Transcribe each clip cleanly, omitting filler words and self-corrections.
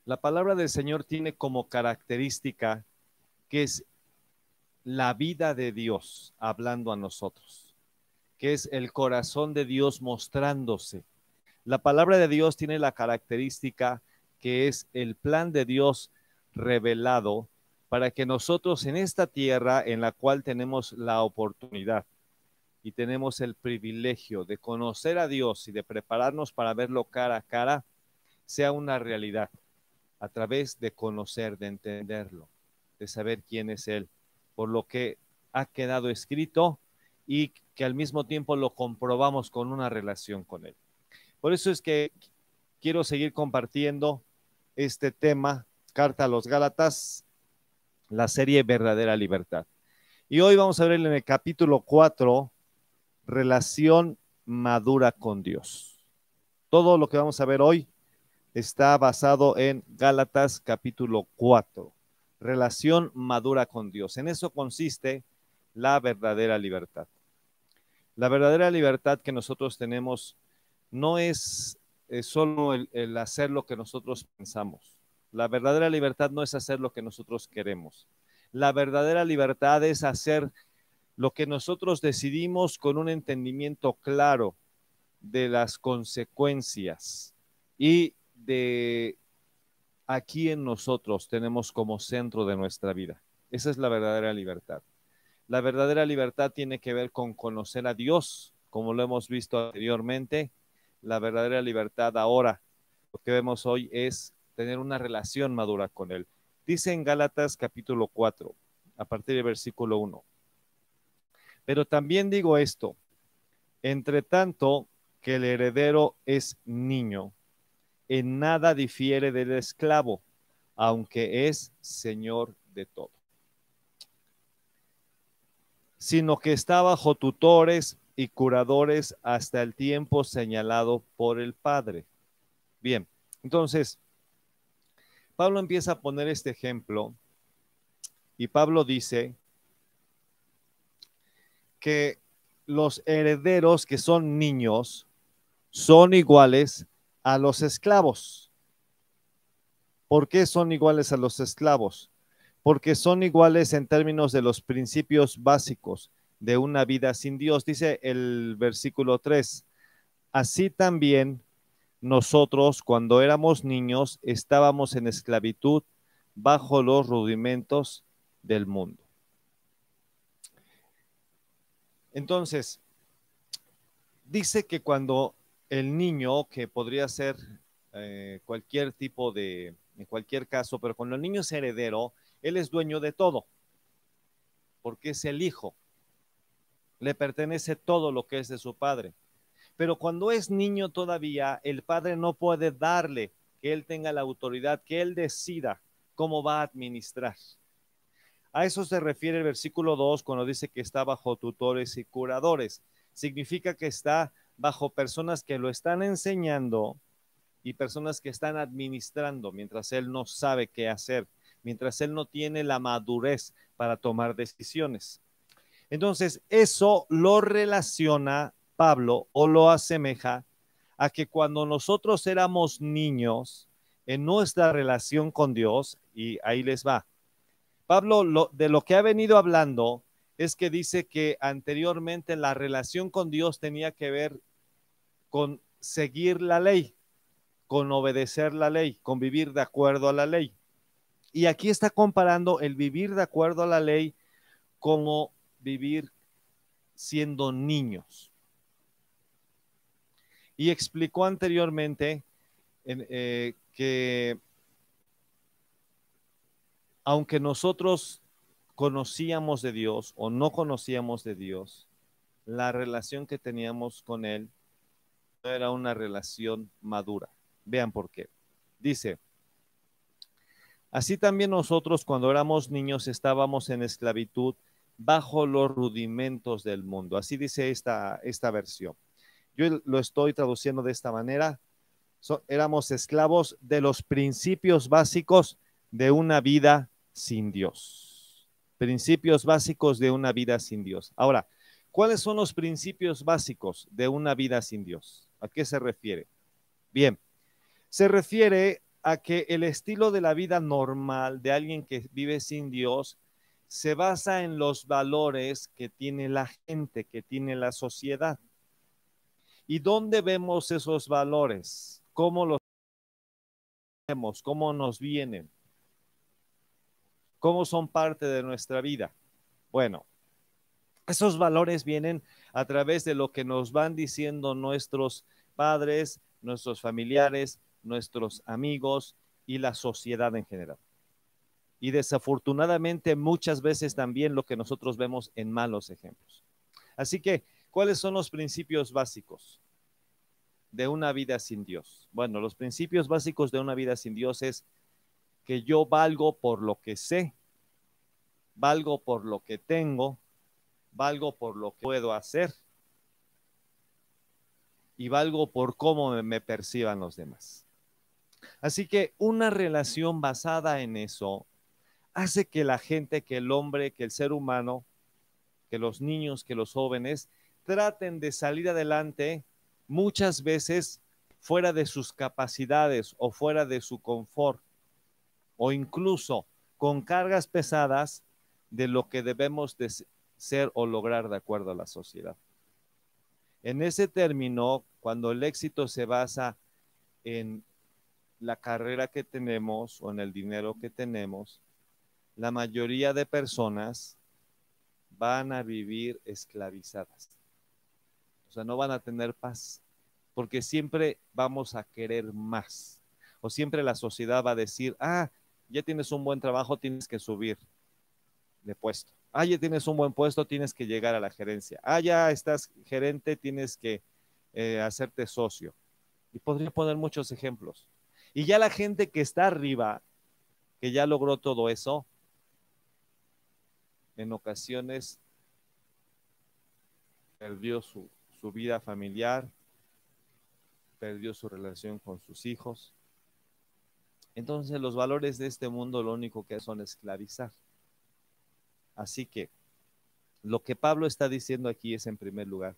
La palabra del Señor tiene como característica que es la vida de Dios hablando a nosotros, que es el corazón de Dios mostrándose. La palabra de Dios tiene la característica que es el plan de Dios revelado para que nosotros en esta tierra en la cual tenemos la oportunidad y tenemos el privilegio de conocer a Dios y de prepararnos para verlo cara a cara, sea una realidad a través de conocer, de entenderlo, de saber quién es Él, por lo que ha quedado escrito y que al mismo tiempo lo comprobamos con una relación con Él. Por eso es que quiero seguir compartiendo este tema, Carta a los Gálatas, la serie Verdadera Libertad. Y hoy vamos a ver en el capítulo 4, relación madura con Dios. Todo lo que vamos a ver hoy está basado en Gálatas capítulo 4, relación madura con Dios. En eso consiste la verdadera libertad. La verdadera libertad que nosotros tenemos no es solo el hacer lo que nosotros pensamos. La verdadera libertad no es hacer lo que nosotros queremos. La verdadera libertad es hacer lo que nosotros decidimos con un entendimiento claro de las consecuencias y de a quién nosotros tenemos como centro de nuestra vida. Esa es la verdadera libertad. La verdadera libertad tiene que ver con conocer a Dios, como lo hemos visto anteriormente. La verdadera libertad ahora, lo que vemos hoy es tener una relación madura con Él. Dice en Gálatas capítulo 4, a partir del versículo 1. Pero también digo esto, entre tanto que el heredero es niño, en nada difiere del esclavo, aunque es señor de todo, sino que está bajo tutores y curadores hasta el tiempo señalado por el Padre. Bien, entonces, Pablo empieza a poner este ejemplo y Pablo dice que los herederos que son niños son iguales a los esclavos. ¿Por qué son iguales a los esclavos? Porque son iguales en términos de los principios básicos de una vida sin Dios. Dice el versículo 3, así también nosotros cuando éramos niños estábamos en esclavitud bajo los rudimentos del mundo. Entonces, dice que cuando el niño, que podría ser cualquier tipo de, en cualquier caso, pero cuando el niño es heredero, él es dueño de todo, porque es el hijo, le pertenece todo lo que es de su padre. Pero cuando es niño todavía, el padre no puede darle que él tenga la autoridad, que él decida cómo va a administrar. A eso se refiere el versículo 2 cuando dice que está bajo tutores y curadores. Significa que está bajo personas que lo están enseñando y personas que están administrando mientras él no sabe qué hacer, mientras él no tiene la madurez para tomar decisiones. Entonces, eso lo relaciona Pablo o lo asemeja a que cuando nosotros éramos niños en nuestra relación con Dios, y ahí les va, Pablo de lo que ha venido hablando es que dice que anteriormente la relación con Dios tenía que ver con seguir la ley, con obedecer la ley, con vivir de acuerdo a la ley. Y aquí está comparando el vivir de acuerdo a la ley como vivir siendo niños. Y explicó anteriormente que aunque nosotros conocíamos de Dios o no conocíamos de Dios, la relación que teníamos con Él no era una relación madura. Vean por qué. Dice, así también nosotros cuando éramos niños estábamos en esclavitud bajo los rudimentos del mundo. Así dice esta versión. Yo lo estoy traduciendo de esta manera. Éramos esclavos de los principios básicos de una vida sin Dios. Principios básicos de una vida sin Dios. Ahora, ¿cuáles son los principios básicos de una vida sin Dios? ¿A qué se refiere? Bien, se refiere a que el estilo de la vida normal de alguien que vive sin Dios se basa en los valores que tiene la gente, que tiene la sociedad. ¿Y dónde vemos esos valores? ¿Cómo los vemos? ¿Cómo nos vienen? ¿Cómo son parte de nuestra vida? Bueno, esos valores vienen a través de lo que nos van diciendo nuestros padres, nuestros familiares, nuestros amigos y la sociedad en general. Y desafortunadamente muchas veces también lo que nosotros vemos en malos ejemplos. Así que, ¿cuáles son los principios básicos de una vida sin Dios? Bueno, los principios básicos de una vida sin Dios es que yo valgo por lo que sé, valgo por lo que tengo, valgo por lo que puedo hacer y valgo por cómo me perciban los demás. Así que una relación basada en eso hace que la gente, que el hombre, que el ser humano, que los niños, que los jóvenes traten de salir adelante muchas veces fuera de sus capacidades o fuera de su confort o incluso con cargas pesadas de lo que debemos de ser o lograr de acuerdo a la sociedad. En ese término, cuando el éxito se basa en la carrera que tenemos o en el dinero que tenemos, la mayoría de personas van a vivir esclavizadas. O sea, no van a tener paz, porque siempre vamos a querer más. O siempre la sociedad va a decir, ya tienes un buen trabajo, tienes que subir de puesto. Ya tienes un buen puesto, tienes que llegar a la gerencia. Ya estás gerente, tienes que hacerte socio. Y podría poner muchos ejemplos. Y ya la gente que está arriba, que ya logró todo eso, en ocasiones perdió su vida familiar, perdió su relación con sus hijos. Entonces los valores de este mundo lo único que son esclavizar. Así que lo que Pablo está diciendo aquí es, en primer lugar,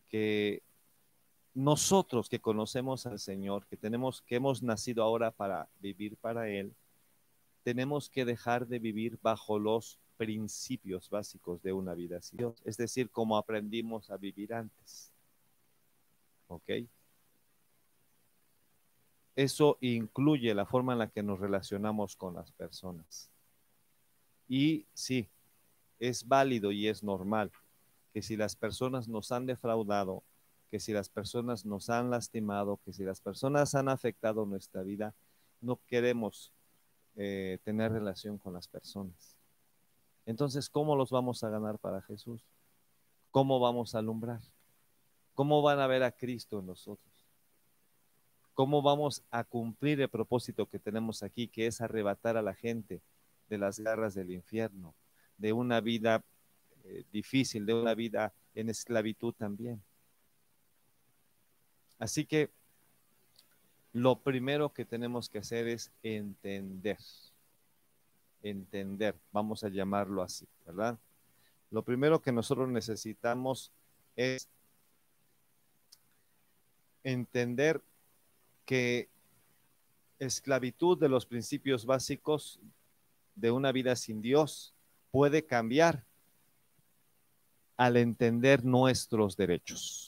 que nosotros que conocemos al Señor, que hemos nacido ahora para vivir para Él, tenemos que dejar de vivir bajo los principios básicos de una vida sin Dios, es decir, como aprendimos a vivir antes. ¿Ok? Eso incluye la forma en la que nos relacionamos con las personas. Y sí, es válido y es normal que si las personas nos han defraudado, que si las personas nos han lastimado, que si las personas han afectado nuestra vida, no queremos tener relación con las personas. Entonces, ¿cómo los vamos a ganar para Jesús? ¿Cómo vamos a alumbrar? ¿Cómo van a ver a Cristo en nosotros? ¿Cómo vamos a cumplir el propósito que tenemos aquí, que es arrebatar a la gente de las garras del infierno, de una vida difícil, de una vida en esclavitud también? Así que lo primero que tenemos que hacer es entender, vamos a llamarlo así, ¿verdad? Lo primero que nosotros necesitamos es entender que esclavitud de los principios básicos de una vida sin Dios puede cambiar al entender nuestros derechos.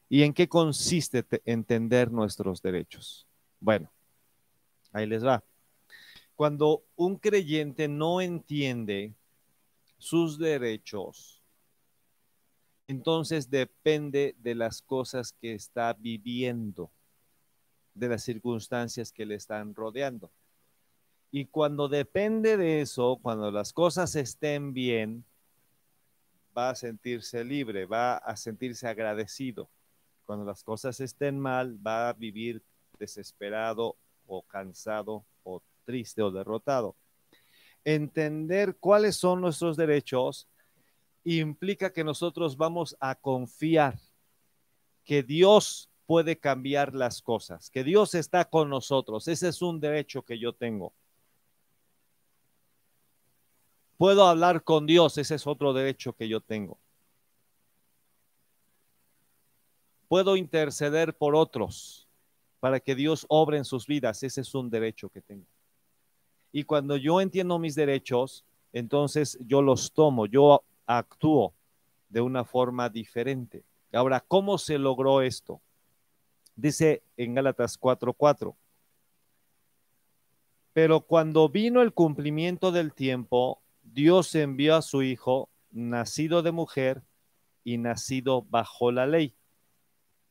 ¿Y en qué consiste entender nuestros derechos? Bueno, ahí les va. Cuando un creyente no entiende sus derechos, entonces depende de las cosas que está viviendo, de las circunstancias que le están rodeando. Y cuando depende de eso, cuando las cosas estén bien, va a sentirse libre, va a sentirse agradecido. Cuando las cosas estén mal, va a vivir desesperado o cansado o triste o derrotado. Entender cuáles son nuestros derechos implica que nosotros vamos a confiar que Dios puede cambiar las cosas, que Dios está con nosotros. Ese es un derecho que yo tengo. Puedo hablar con Dios, ese es otro derecho que yo tengo. Puedo interceder por otros, para que Dios obre en sus vidas. Ese es un derecho que tengo. Y cuando yo entiendo mis derechos, entonces yo los tomo, yo actúo de una forma diferente. Ahora, ¿cómo se logró esto? Dice en Gálatas 4:4. Pero cuando vino el cumplimiento del tiempo, Dios envió a su Hijo, nacido de mujer y nacido bajo la ley,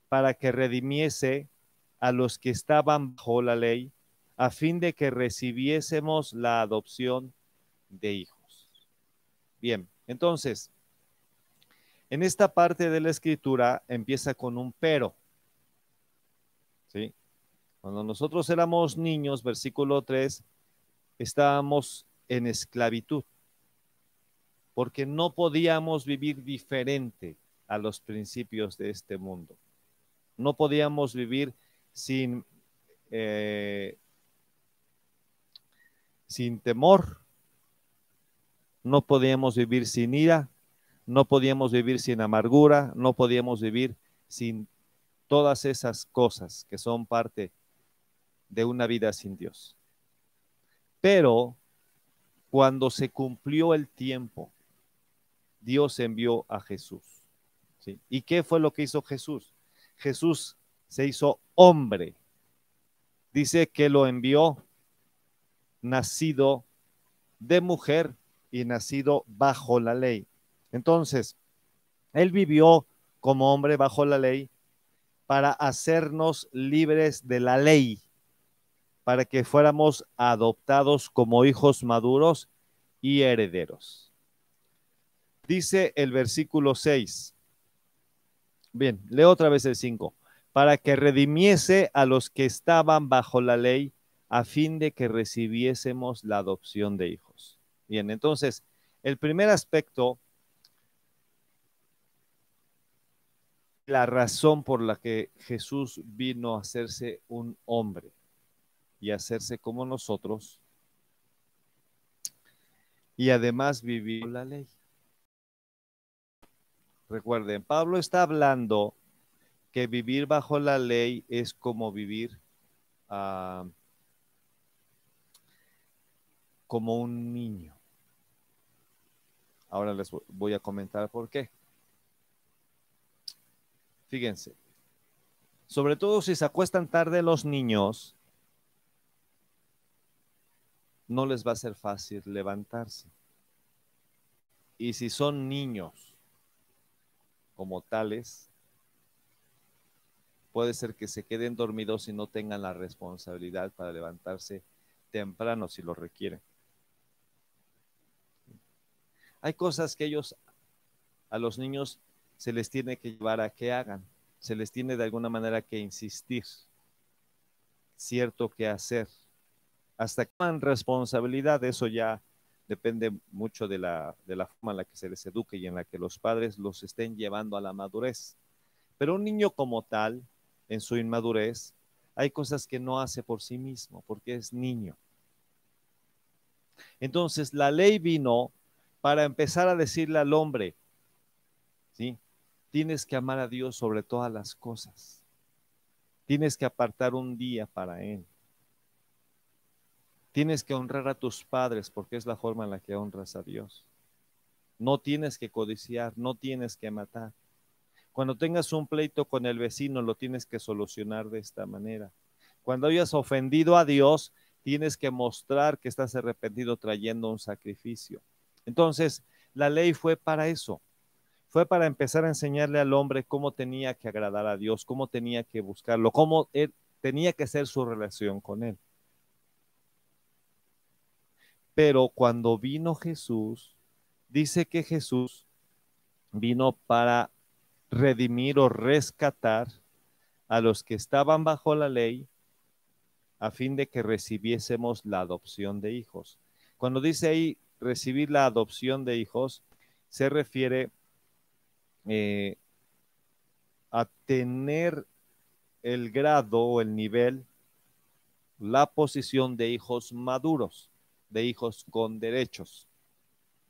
para que redimiese a los que estaban bajo la ley, a fin de que recibiésemos la adopción de hijos. Bien, entonces, en esta parte de la escritura empieza con un pero, ¿sí? Cuando nosotros éramos niños, versículo 3, estábamos en esclavitud, porque no podíamos vivir diferente a los principios de este mundo. No podíamos vivir sin, sin temor, no podíamos vivir sin ira, no podíamos vivir sin amargura, no podíamos vivir sin todas esas cosas que son parte de una vida sin Dios. Pero cuando se cumplió el tiempo, Dios envió a Jesús, ¿sí? ¿Y qué fue lo que hizo Jesús? Jesús se hizo hombre. Dice que lo envió nacido de mujer y nacido bajo la ley. Entonces, él vivió como hombre bajo la ley para hacernos libres de la ley, para que fuéramos adoptados como hijos maduros y herederos. Dice el versículo 6. Bien, leo otra vez el 5. Para que redimiese a los que estaban bajo la ley, a fin de que recibiésemos la adopción de hijos. Bien, entonces, el primer aspecto, la razón por la que Jesús vino a hacerse un hombre y hacerse como nosotros, y además vivió la ley. Recuerden, Pablo está hablando que vivir bajo la ley es como vivir como un niño. Ahora les voy a comentar por qué. Fíjense, sobre todo si se acuestan tarde los niños, no les va a ser fácil levantarse. Y si son niños como tales, puede ser que se queden dormidos y no tengan la responsabilidad para levantarse temprano si lo requieren. Hay cosas que a los niños se les tiene que llevar a que hagan, se les tiene de alguna manera que insistir, cierto que hacer. Hasta que toman responsabilidad, eso ya depende mucho de la forma en la que se les eduque y en la que los padres los estén llevando a la madurez. Pero un niño como tal, en su inmadurez, hay cosas que no hace por sí mismo, porque es niño. Entonces, la ley vino para empezar a decirle al hombre, ¿sí? Tienes que amar a Dios sobre todas las cosas. Tienes que apartar un día para Él. Tienes que honrar a tus padres porque es la forma en la que honras a Dios. No tienes que codiciar, no tienes que matar. Cuando tengas un pleito con el vecino, lo tienes que solucionar de esta manera. Cuando hayas ofendido a Dios, tienes que mostrar que estás arrepentido trayendo un sacrificio. Entonces, la ley fue para eso. Fue para empezar a enseñarle al hombre cómo tenía que agradar a Dios, cómo tenía que buscarlo, cómo él tenía que ser su relación con Él. Pero cuando vino Jesús, dice que Jesús vino para redimir o rescatar a los que estaban bajo la ley a fin de que recibiésemos la adopción de hijos. Cuando dice ahí recibir la adopción de hijos, se refiere a tener el grado o el nivel, la posición de hijos maduros, de hijos con derechos,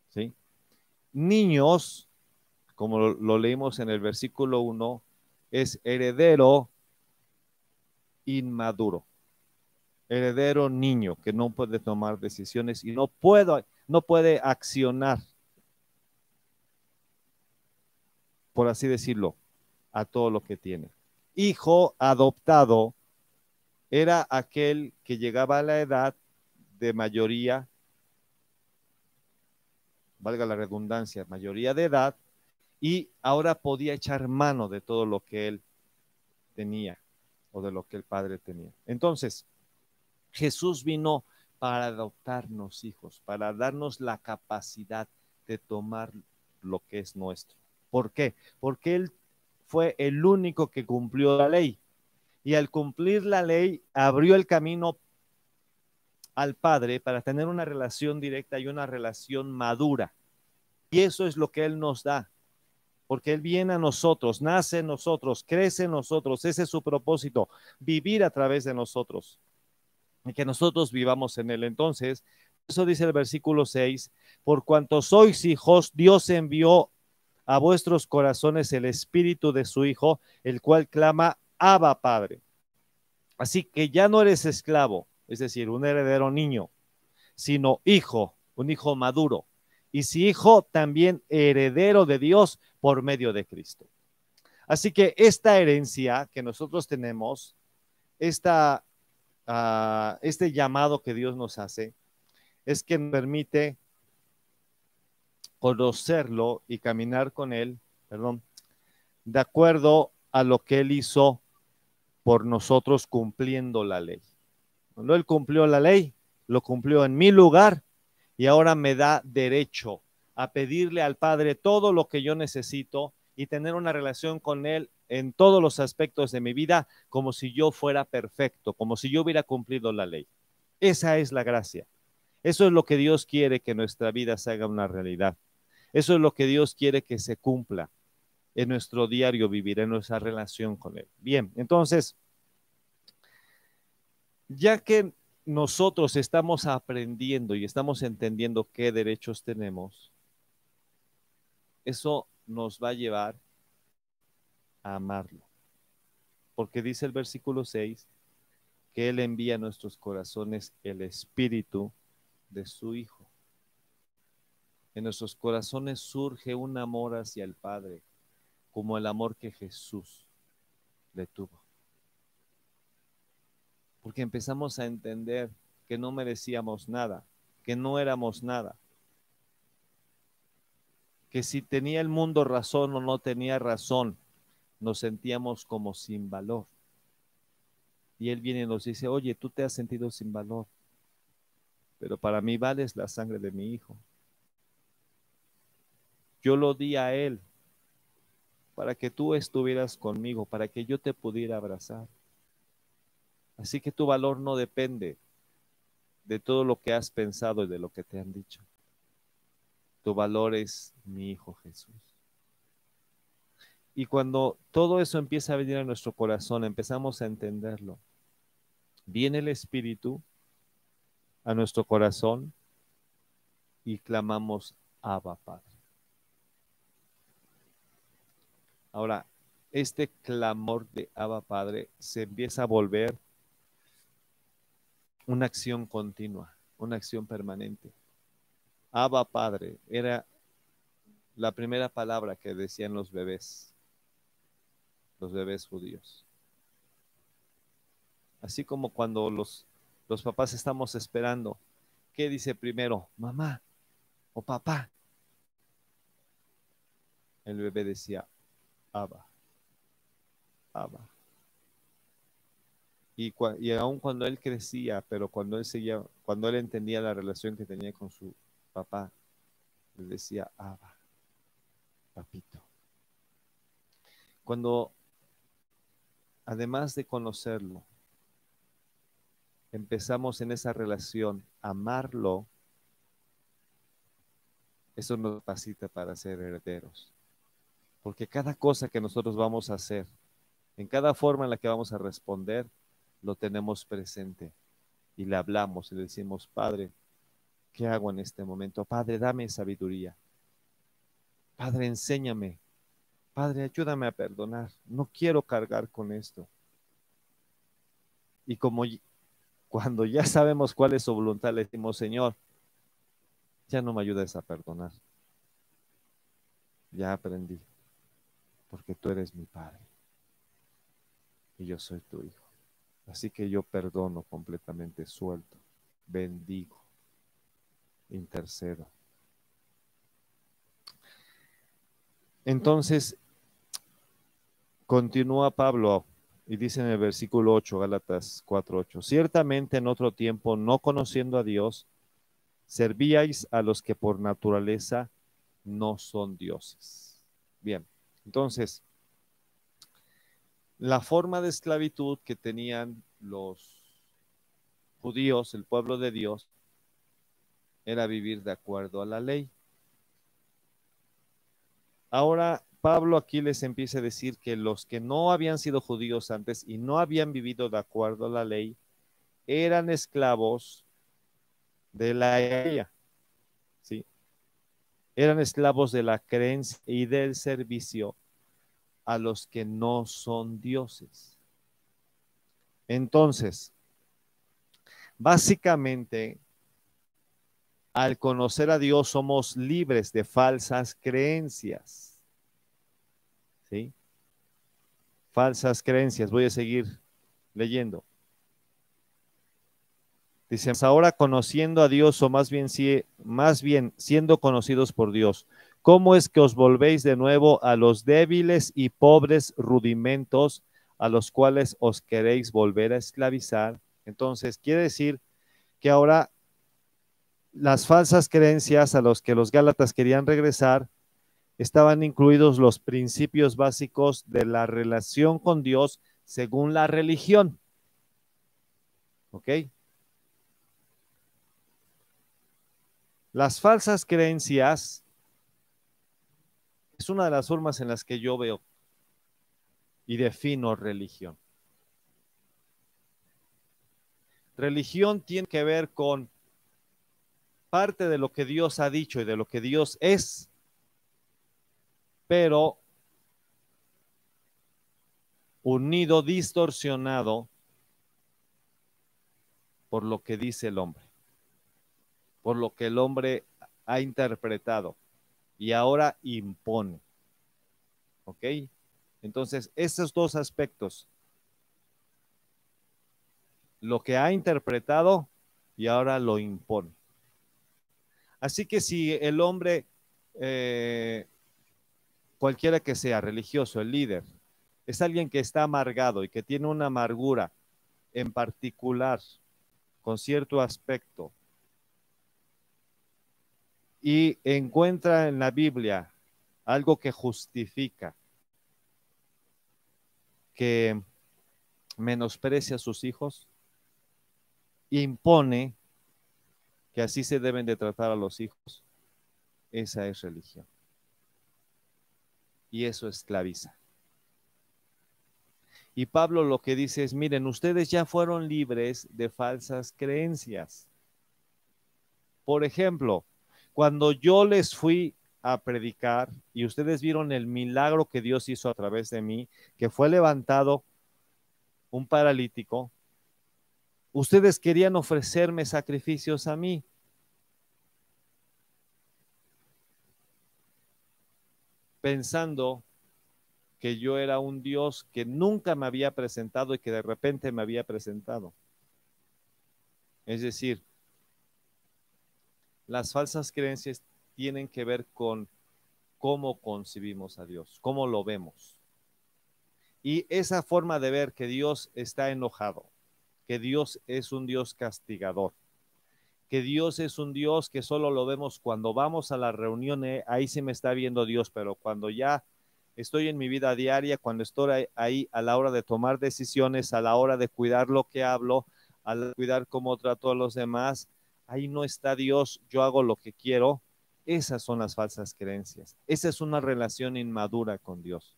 ¿sí? Niños, como lo leímos en el versículo 1, es heredero inmaduro, heredero niño que no puede tomar decisiones y no puede accionar, por así decirlo, a todo lo que tiene. Hijo adoptado era aquel que llegaba a la edad de mayoría, valga la redundancia, mayoría de edad, y ahora podía echar mano de todo lo que él tenía o de lo que el padre tenía. Entonces, Jesús vino para adoptarnos hijos, para darnos la capacidad de tomar lo que es nuestro. ¿Por qué? Porque Él fue el único que cumplió la ley. Y al cumplir la ley, abrió el camino al Padre para tener una relación directa y una relación madura. Y eso es lo que Él nos da. Porque Él viene a nosotros, nace en nosotros, crece en nosotros. Ese es su propósito, vivir a través de nosotros. Y que nosotros vivamos en Él. Entonces, eso dice el versículo 6, por cuanto sois hijos, Dios envió a vuestros corazones el espíritu de su Hijo, el cual clama, Abba, Padre. Así que ya no eres esclavo, es decir, un heredero niño, sino hijo, un hijo maduro. Y si hijo, también heredero de Dios por medio de Cristo. Así que esta herencia que nosotros tenemos, este llamado que Dios nos hace, es que nos permite conocerlo y caminar con Él, de acuerdo a lo que Él hizo por nosotros cumpliendo la ley. Cuando Él cumplió la ley, lo cumplió en mi lugar y ahora me da derecho a pedirle al Padre todo lo que yo necesito y tener una relación con Él en todos los aspectos de mi vida como si yo fuera perfecto, como si yo hubiera cumplido la ley. Esa es la gracia. Eso es lo que Dios quiere que nuestra vida se haga una realidad. Eso es lo que Dios quiere que se cumpla en nuestro diario vivir, en nuestra relación con Él. Bien, entonces, ya que nosotros estamos aprendiendo y estamos entendiendo qué derechos tenemos, eso nos va a llevar a amarlo. Porque dice el versículo 6 que Él envía a nuestros corazones el espíritu de su Hijo. En nuestros corazones surge un amor hacia el Padre, como el amor que Jesús le tuvo. Porque empezamos a entender que no merecíamos nada, que no éramos nada, que si tenía el mundo razón o no tenía razón, nos sentíamos como sin valor. Y Él viene y nos dice, oye, tú te has sentido sin valor, pero para mí vales la sangre de mi Hijo. Yo lo di a Él para que tú estuvieras conmigo, para que yo te pudiera abrazar. Así que tu valor no depende de todo lo que has pensado y de lo que te han dicho. Tu valor es mi Hijo Jesús. Y cuando todo eso empieza a venir a nuestro corazón, empezamos a entenderlo. Viene el Espíritu a nuestro corazón y clamamos Abba, Padre. Ahora, este clamor de Abba, Padre se empieza a volver una acción continua, una acción permanente. Abba, Padre, era la primera palabra que decían los bebés judíos. Así como cuando los papás estamos esperando, ¿qué dice primero? Mamá o papá. El bebé decía, Abba, Abba. Y aun cuando él crecía, pero cuando él entendía la relación que tenía con su papá, le decía, Abba, papito. Cuando, además de conocerlo, empezamos en esa relación a amarlo, eso nos capacita para ser herederos. Porque cada cosa que nosotros vamos a hacer, en cada forma en la que vamos a responder, lo tenemos presente y le hablamos y le decimos, Padre, ¿qué hago en este momento? Padre, dame sabiduría. Padre, enséñame. Padre, ayúdame a perdonar. No quiero cargar con esto. Y cuando ya sabemos cuál es su voluntad, le decimos, Señor, ya no me ayudes a perdonar. Ya aprendí, porque tú eres mi Padre y yo soy tu Hijo. Así que yo perdono completamente, suelto, bendigo, intercedo. Entonces, continúa Pablo y dice en el versículo 8, Gálatas 4:8, ciertamente en otro tiempo, no conociendo a Dios, servíais a los que por naturaleza no son dioses. Bien, entonces, la forma de esclavitud que tenían los judíos, el pueblo de Dios, era vivir de acuerdo a la ley. Ahora, Pablo aquí les empieza a decir que los que no habían sido judíos antes y no habían vivido de acuerdo a la ley, eran esclavos de la ley, ¿sí? Eran esclavos de la creencia y del servicio a los que no son dioses. Entonces, básicamente, al conocer a Dios somos libres de falsas creencias, ¿sí? Falsas creencias. Voy a seguir leyendo. Dice, ahora conociendo a Dios, o más bien siendo conocidos por Dios, ¿cómo es que os volvéis de nuevo a los débiles y pobres rudimentos a los cuales os queréis volver a esclavizar? Entonces, quiere decir que ahora las falsas creencias a los que los Gálatas querían regresar estaban incluidos los principios básicos de la relación con Dios según la religión. ¿Ok? Las falsas creencias es una de las formas en las que yo veo y defino religión. Religión tiene que ver con parte de lo que Dios ha dicho y de lo que Dios es, pero unido, distorsionado por lo que dice el hombre, por lo que el hombre ha interpretado y ahora impone. ¿Ok? Entonces, estos dos aspectos, lo que ha interpretado y ahora lo impone. Así que si el hombre, cualquiera que sea, religioso, el líder, es alguien que está amargado y que tiene una amargura en particular con cierto aspecto y encuentra en la Biblia algo que justifica que menosprecia a sus hijos, impone que así se deben de tratar a los hijos, esa es religión. Y eso esclaviza. Y Pablo lo que dice es, miren, ustedes ya fueron libres de falsas creencias. Por ejemplo, cuando yo les fui a predicar y ustedes vieron el milagro que Dios hizo a través de mí, que fue levantado un paralítico, ustedes querían ofrecerme sacrificios a mí. Pensando que yo era un Dios que nunca me había presentado y que de repente me había presentado. Es decir, las falsas creencias tienen que ver con cómo concibimos a Dios, cómo lo vemos. Y esa forma de ver que Dios está enojado, que Dios es un Dios castigador, que Dios es un Dios que solo lo vemos cuando vamos a la reunión, ahí sí me está viendo Dios, pero cuando ya estoy en mi vida diaria, cuando estoy ahí a la hora de tomar decisiones, a la hora de cuidar lo que hablo, a la de cuidar cómo trato a los demás, ahí no está Dios, yo hago lo que quiero. Esas son las falsas creencias. Esa es una relación inmadura con Dios.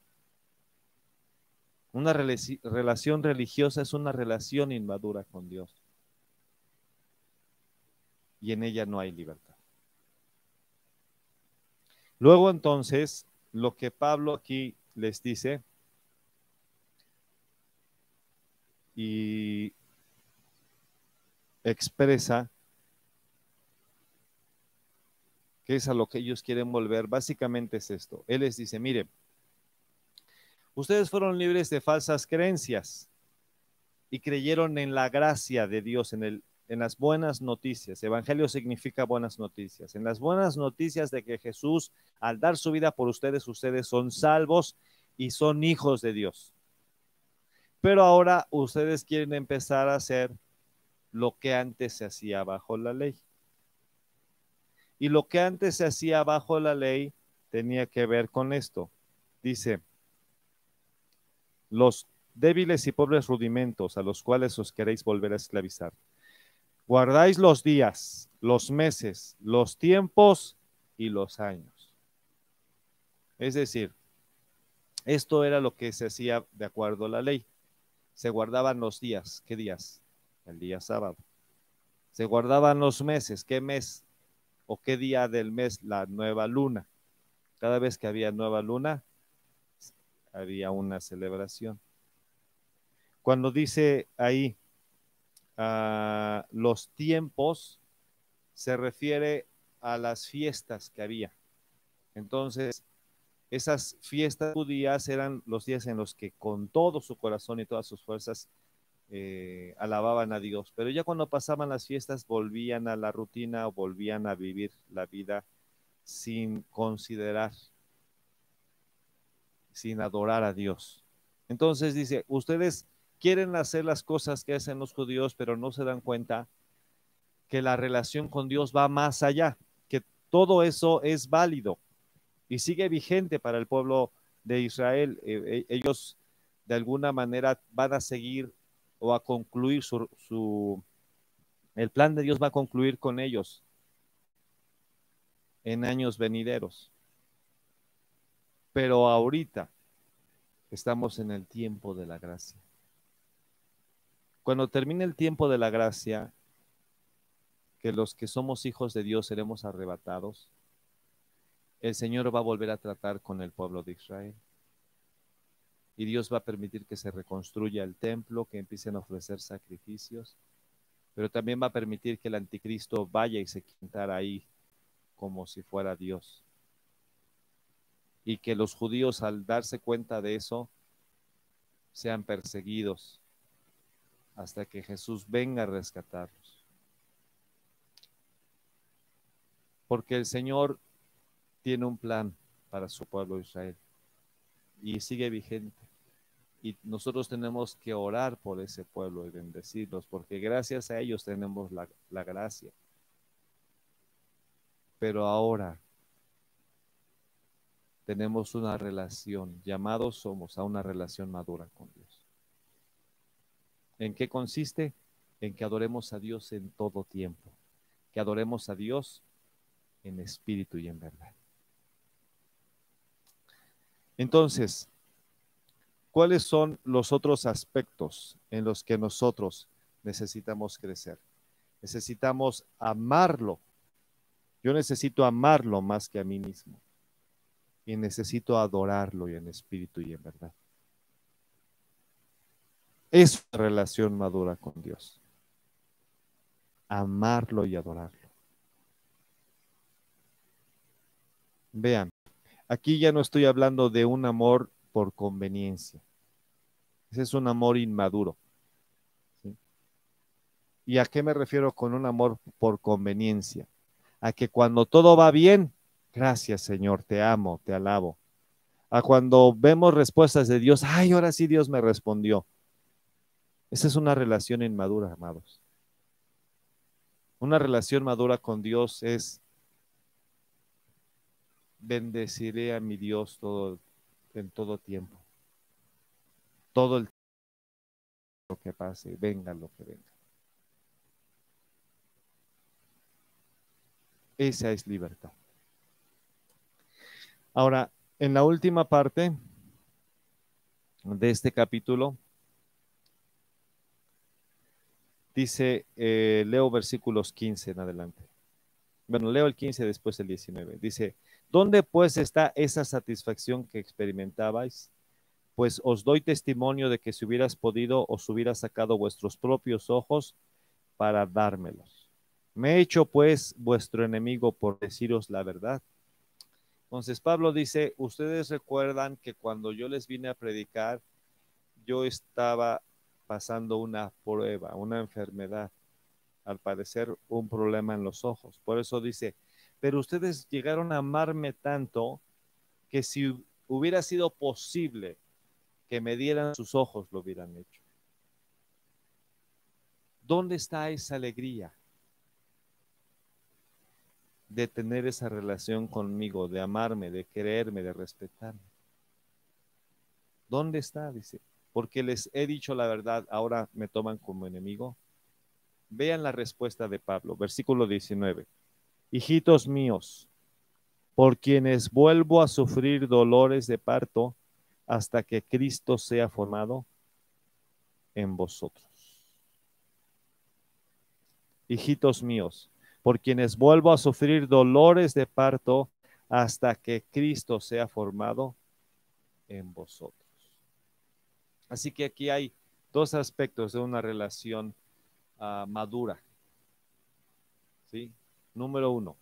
Una relación religiosa es una relación inmadura con Dios. Y en ella no hay libertad. Luego entonces, lo que Pablo aquí les dice, y expresa que es a lo que ellos quieren volver. Básicamente es esto. Él les dice, mire, ustedes fueron libres de falsas creencias y creyeron en la gracia de Dios, en las buenas noticias. Evangelio significa buenas noticias. En las buenas noticias de que Jesús, al dar su vida por ustedes, ustedes son salvos y son hijos de Dios. Pero ahora ustedes quieren empezar a hacer lo que antes se hacía bajo la ley. Y lo que antes se hacía bajo la ley tenía que ver con esto. Dice, los débiles y pobres rudimentos a los cuales os queréis volver a esclavizar. Guardáis los días, los meses, los tiempos y los años. Es decir, esto era lo que se hacía de acuerdo a la ley. Se guardaban los días. ¿Qué días? El día sábado. Se guardaban los meses. ¿Qué mes o qué día del mes? La nueva luna. Cada vez que había nueva luna, había una celebración. Cuando dice ahí los tiempos, se refiere a las fiestas que había. Entonces, esas fiestas judías eran los días en los que con todo su corazón y todas sus fuerzas alababan a Dios. Pero ya cuando pasaban las fiestas, volvían a la rutina o volvían a vivir la vida sin considerar, sin adorar a Dios. Entonces dice, ustedes quieren hacer las cosas que hacen los judíos, pero no se dan cuenta que la relación con Dios va más allá, que todo eso es válido y sigue vigente para el pueblo de Israel. Ellos de alguna manera van a seguir o a concluir el plan de Dios va a concluir con ellos en años venideros. Pero ahorita estamos en el tiempo de la gracia. Cuando termine el tiempo de la gracia, que los que somos hijos de Dios seremos arrebatados, el Señor va a volver a tratar con el pueblo de Israel. Y Dios va a permitir que se reconstruya el templo, que empiecen a ofrecer sacrificios, pero también va a permitir que el anticristo vaya y se quintara ahí como si fuera Dios. Y que los judíos, al darse cuenta de eso, sean perseguidos hasta que Jesús venga a rescatarlos. Porque el Señor tiene un plan para su pueblo Israel y sigue vigente. Y nosotros tenemos que orar por ese pueblo y bendecirlos, porque gracias a ellos tenemos la gracia. Pero ahora tenemos una relación, llamados somos a una relación madura con Dios. ¿En qué consiste? En que adoremos a Dios en todo tiempo, que adoremos a Dios en espíritu y en verdad. Entonces, ¿cuáles son los otros aspectos en los que nosotros necesitamos crecer? Necesitamos amarlo. Yo necesito amarlo más que a mí mismo. Y necesito adorarlo y en espíritu y en verdad. Es una relación madura con Dios. Amarlo y adorarlo. Vean, aquí ya no estoy hablando de un amor por conveniencia. Ese es un amor inmaduro. ¿Sí? ¿Y a qué me refiero con un amor por conveniencia? A que cuando todo va bien, gracias Señor, te amo, te alabo. A cuando vemos respuestas de Dios, ay, ahora sí Dios me respondió. Esa es una relación inmadura, amados. Una relación madura con Dios es bendeciré a mi Dios en todo tiempo. Todo el tiempo que pase, venga lo que venga. Esa es libertad. Ahora, en la última parte de este capítulo, dice, leo versículos 15 en adelante. Bueno, leo el 15, después el 19. Dice, ¿dónde pues está esa satisfacción que experimentabais? Pues os doy testimonio de que si hubieras podido, os hubiera sacado vuestros propios ojos para dármelos. Me he hecho pues vuestro enemigo por deciros la verdad. Entonces Pablo dice, ustedes recuerdan que cuando yo les vine a predicar, yo estaba pasando una prueba, una enfermedad, al parecer un problema en los ojos. Por eso dice, pero ustedes llegaron a amarme tanto que si hubiera sido posible que me dieran sus ojos, lo hubieran hecho. ¿Dónde está esa alegría de tener esa relación conmigo, de amarme, de quererme, de respetarme? ¿Dónde está? Dice, porque les he dicho la verdad, ahora me toman como enemigo. Vean la respuesta de Pablo, versículo 19. Hijitos míos, por quienes vuelvo a sufrir dolores de parto hasta que Cristo sea formado en vosotros. Hijitos míos, por quienes vuelvo a sufrir dolores de parto hasta que Cristo sea formado en vosotros. Así que aquí hay dos aspectos de una relación madura. ¿Sí? Número uno,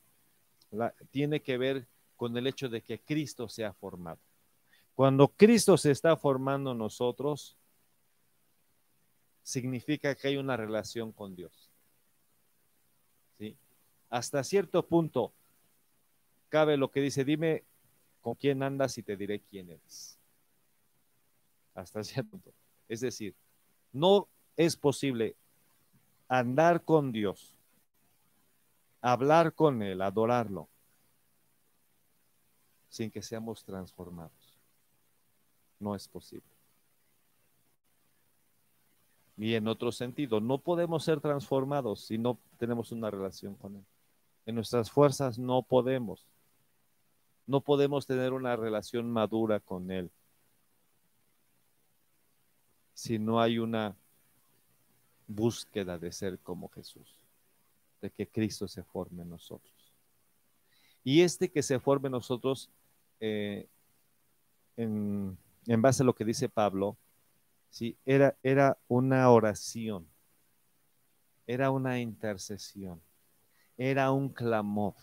tiene que ver con el hecho de que Cristo sea formado. Cuando Cristo se está formando en nosotros, significa que hay una relación con Dios. ¿Sí? Hasta cierto punto, cabe lo que dice, dime con quién andas y te diré quién eres. Hasta cierto punto. Es decir, no es posible andar con Dios, hablar con Él, adorarlo, sin que seamos transformados. No es posible. Y en otro sentido, no podemos ser transformados si no tenemos una relación con Él. En nuestras fuerzas no podemos. No podemos tener una relación madura con Él si no hay una búsqueda de ser como Jesús, de que Cristo se forme en nosotros. Y que se forme en nosotros, eh, en base a lo que dice Pablo, ¿sí? Era una oración, era una intercesión, era un clamor.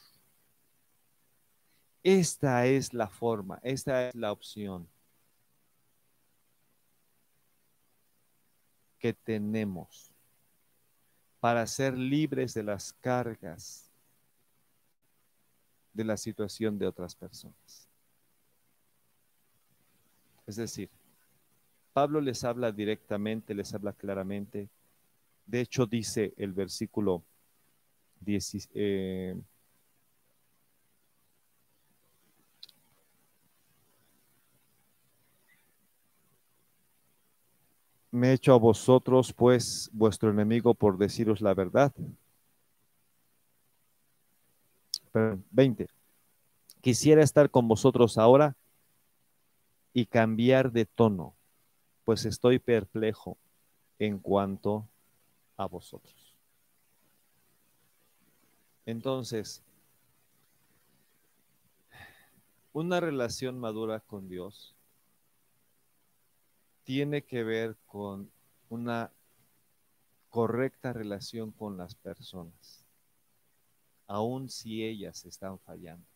Esta es la forma, esta es la opción que tenemos para ser libres de las cargas de la situación de otras personas. Es decir, Pablo les habla directamente, les habla claramente. De hecho, dice el versículo 10, me he hecho a vosotros, pues, vuestro enemigo por deciros la verdad. Pero 20. Quisiera estar con vosotros ahora y cambiar de tono, pues estoy perplejo en cuanto a vosotros. Entonces, una relación madura con Dios tiene que ver con una correcta relación con las personas, aun si ellas están fallando,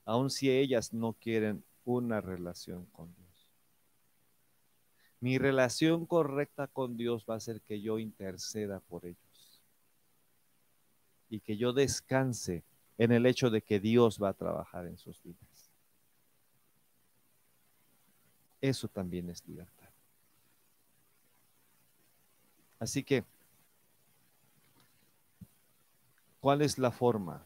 aun si ellas no quieren una relación con Dios. Mi relación correcta con Dios va a ser que yo interceda por ellos y que yo descanse en el hecho de que Dios va a trabajar en sus vidas. Eso también es libertad. Así que, ¿cuál es la forma?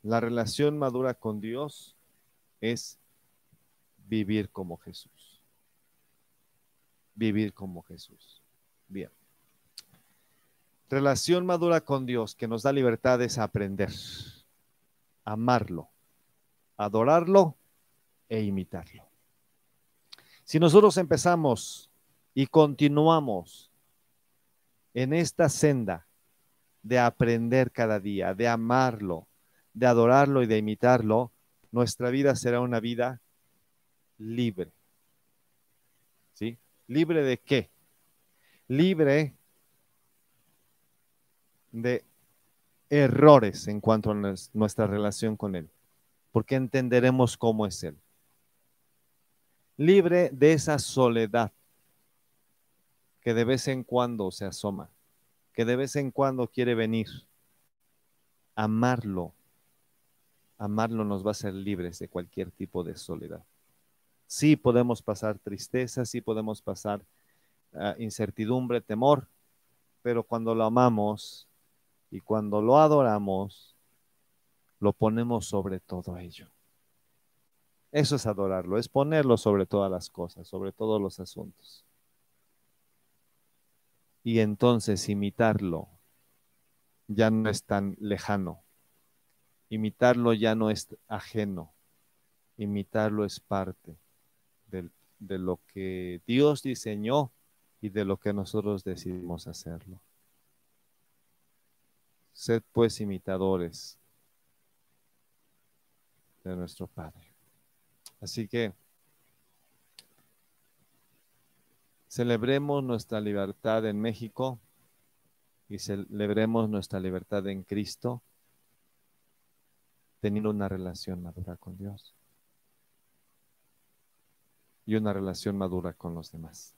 La relación madura con Dios es vivir como Jesús. Vivir como Jesús. Bien. Relación madura con Dios que nos da libertad es aprender, amarlo, adorarlo e imitarlo. Si nosotros empezamos y continuamos en esta senda de aprender cada día, de amarlo, de adorarlo y de imitarlo, nuestra vida será una vida libre. ¿Sí? ¿Libre de qué? libre de errores en cuanto a nuestra relación con Él, porque entenderemos cómo es Él. Libre de esa soledad que de vez en cuando se asoma, que de vez en cuando quiere venir. Amarlo, amarlo nos va a hacer libres de cualquier tipo de soledad. Sí podemos pasar tristeza, sí podemos pasar incertidumbre, temor, pero cuando lo amamos y cuando lo adoramos, lo ponemos sobre todo ello. Eso es adorarlo, es ponerlo sobre todas las cosas, sobre todos los asuntos. Y entonces imitarlo ya no es tan lejano, imitarlo ya no es ajeno, imitarlo es parte de lo que Dios diseñó y de lo que nosotros decidimos hacerlo. Sed pues imitadores de nuestro Padre. Así que celebremos nuestra libertad en México y celebremos nuestra libertad en Cristo, teniendo una relación madura con Dios y una relación madura con los demás,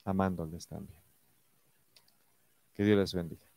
amándoles también. Que Dios les bendiga.